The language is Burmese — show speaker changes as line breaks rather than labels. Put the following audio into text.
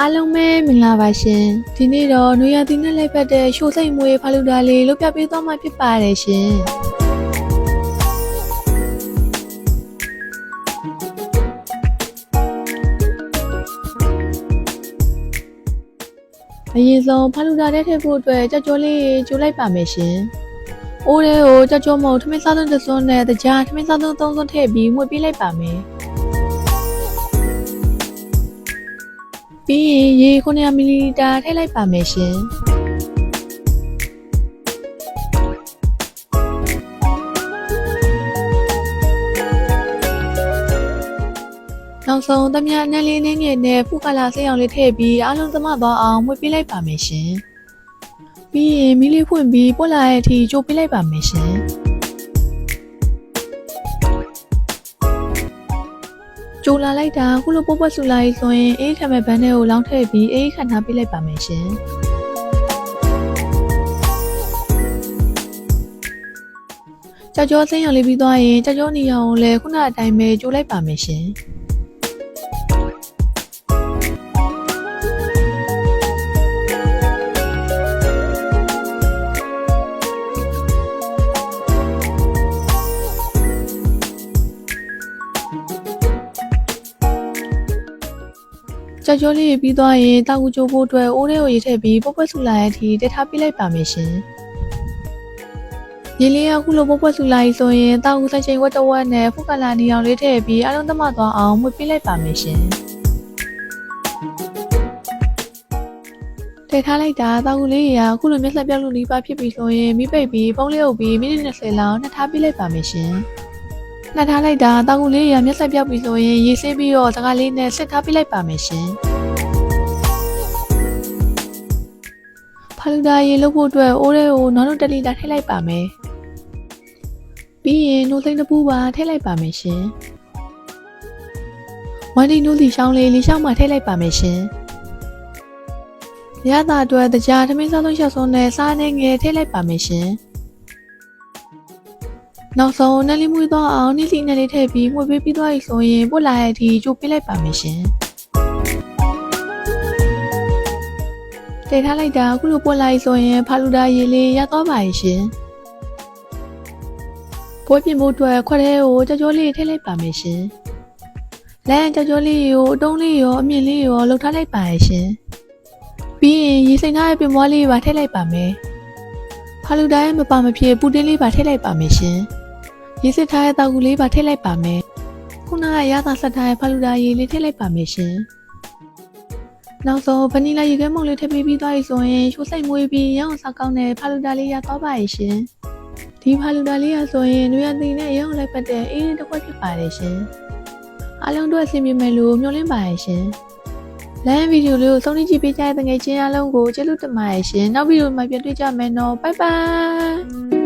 အားလုံးပဲမင်္ဂလာပါရှင်ဒီနေ့တော့နွေရာသီနဲ့လိုက်ပတ်တဲ့ရှိုးစိတ်မွေးဖာလူတာလေးလုပ်ပြပေးသွားမှာဖြစ်ပါတယ်ရှင်အရင်ဆုံးဖာလူတာထဲထည့်ဖို့အတွက်ကြော်ကြော်လေးကျိုးလိုက်ပါမယ်ရှင်အိုးလေးကိုကြော်ကြော်မုံထမင်းစားသွန်းတစ်စွန်းနဲ့တကြားထမင်းစားသွန်းသုံးစွန်းထည့်ပြီးမှုတ်ပေးလိုက်ပါမယ်ပြီးရင်ရေ900မီလီလီတာထည့်လိုက်ပါမယ်ရှင်နောက်ဆုံးသမ ्या အနှံလေးငယ်နဲ့ဖူကလာဆေးအောင်လေးထည့်ပြီးအားလုံးသမသွားအောင်မှုတ်ပေးလိုက်ပါမယ်ရှင်ပြီးရင်မီးလေးဖွင့်ပြီးပွက်လာတဲ့အထိကြိုးပေးလိုက်ပါမယ်ရှင်ကျိုးလာလိုက်တာခုလိုပုတ်ပွက်ဆူလာရေးဆိုရင်အေးခံမဲ့ဘန်းထဲကိုလောင်းထည့်ပြီးအေးခံထားပေးလိုက်ပါမယ်ရှင်ကြော်ကြော်စိမ်းရောင်လေးပြီးသွားရင်ကြော်ကြော်နီရောင်ကိုလည်းခုနအတိုင်းပဲကျိုးလိုက်ပါမယ်ရှင်ကြော်ကြော်လေးပြီးသွားရင်တောက်ကူကျိုးဖို့အတွက်အိုးလေးကိုရေထည့်ပြီးပုတ်ပွက်ဆူလာတဲ့အထိတက်ထားပေးလိုက်ပါမယ်ရှင်ရေလေးကခုလိုပုတ်ပွက်ဆူလာရေးဆိုရင်တောက်ကူဆက်ချိန်ဝက်တဝက်နဲ့ဖုကလာနီအောင်လေးထည့်ပြီးအားလုံးသမသွားအောင်မှုတ်ပေးလိုက်ပါမယ်ရှင်ထည့်ထားလိုက်တာတောက်ကူလေးကခုလိုမျက်ဆက်ပြောက်လို့နီးပါဖြစ်ပြီဆိုရင်မိပိတ်ပြီးဖုံးလေးအုပ်ပြီးမိနစ်20လောက်နှက်ထားပေးလိုက်ပါမယ်ရှင်နှက်ထားလိုက်တာတောက်ကူလေးရမျက်ဆက်ပြောက်ပြီဆိုရင်ရေဆေးပြီးတော့စကားလေးနဲ့စစ်ထားပေးလိုက်ပါမယ်ရှင်ဖာလူတာရေလုပ်ဖို့အတွက်အိုးလေးကိုနောက်1လီတာထည့်လိုက်ပါမယ်ပြီးရင်နိုးစိမ့်တစ်ပူပါထည့်လိုက်ပါမယ်ရှင်ဝမ်ဒီနိုးစီရှောင်းလေးလီရှောင်းမှထည့်လိုက်ပါမယ်ရှင်ရတာအတွက်တကြားထမင်းစားသုံးချက်စုံနဲ့စားနေငယ်ထည့်လိုက်ပါမယ်ရှင်နောက်ဆုံးနှလေးမွေးသွားအောင်နှီးစီနှလေးထည့်ပြီးမှုတ်ပေးပြီးသွားပြီဆိုရင်ပွက်လာတဲ့အထိကြိုးပေးလိုက်ပါမယ်ရှင်ထည့်ထားလိုက်တာအခုလိုပွက်လာပြီဆိုရင်ဖာလူတာရေလေးရသွားပါရဲ့ရှင်ပွဲပြင်ဖို့အတွက်ခွက်ထဲကိုကြော်ကြော်လေးထည့်လိုက်ပါမယ်ရှင်လမ်းကြော်ကြော်လေးကိုအတုံးလေးရောအမြင့်လေးရောလှုပ်ထားလိုက်ပါရဲ့ရှင်ပြီးရင်ရေစိမ်ထားတဲ့ပြင်ပွားလေးပါထည့်လိုက်ပါမယ်ဖာလူတာရဲ့မပါမဖြစ်ပူတင်းလေးပါထည့်လိုက်ပါမယ်ရှင်ရေစစ်ထားတဲ့တောက်ကူလေးပါထည့်လိုက်ပါမယ်ခုနကရတာဆက်ထားတဲ့ဖာလူတာရေလေးထည့်လိုက်ပါမယ်ရှင်နောက်ဆုံးဗနီလာရေခဲမုန့်လေးထည့်ပေးပြီးသွားပြီဆိုရင်ချိုးစိတ်မွေးပြီးရအောင်စားကောင်းတဲ့ဖာလူတာလေးရသွားပါရဲ့ရှင်ဒီဖာလူတာလေးရဆိုရင်နွေရာသီနဲ့ရအောင်လိုက်ပတ်တဲ့အေးလေးတစ်ခွက်ဖြစ်ပါတယ်ရှင်အားလုံးတို့အဆင်ပြေမယ်လို့မျှော်လင့်ပါရဲ့ရှင်လမ်းဗီဒီယိုလေးကိုဆုံးဖြတ်ကြည့်ပေးကြတဲ့ငွေချင်းအားလုံးကိုကျေးဇူးတင်ပါတယ်ရှင်နောက်ဗီဒီယိုမှာပြန်တွေ့ကြမယ်နော်ဘိုင်ဘိုင်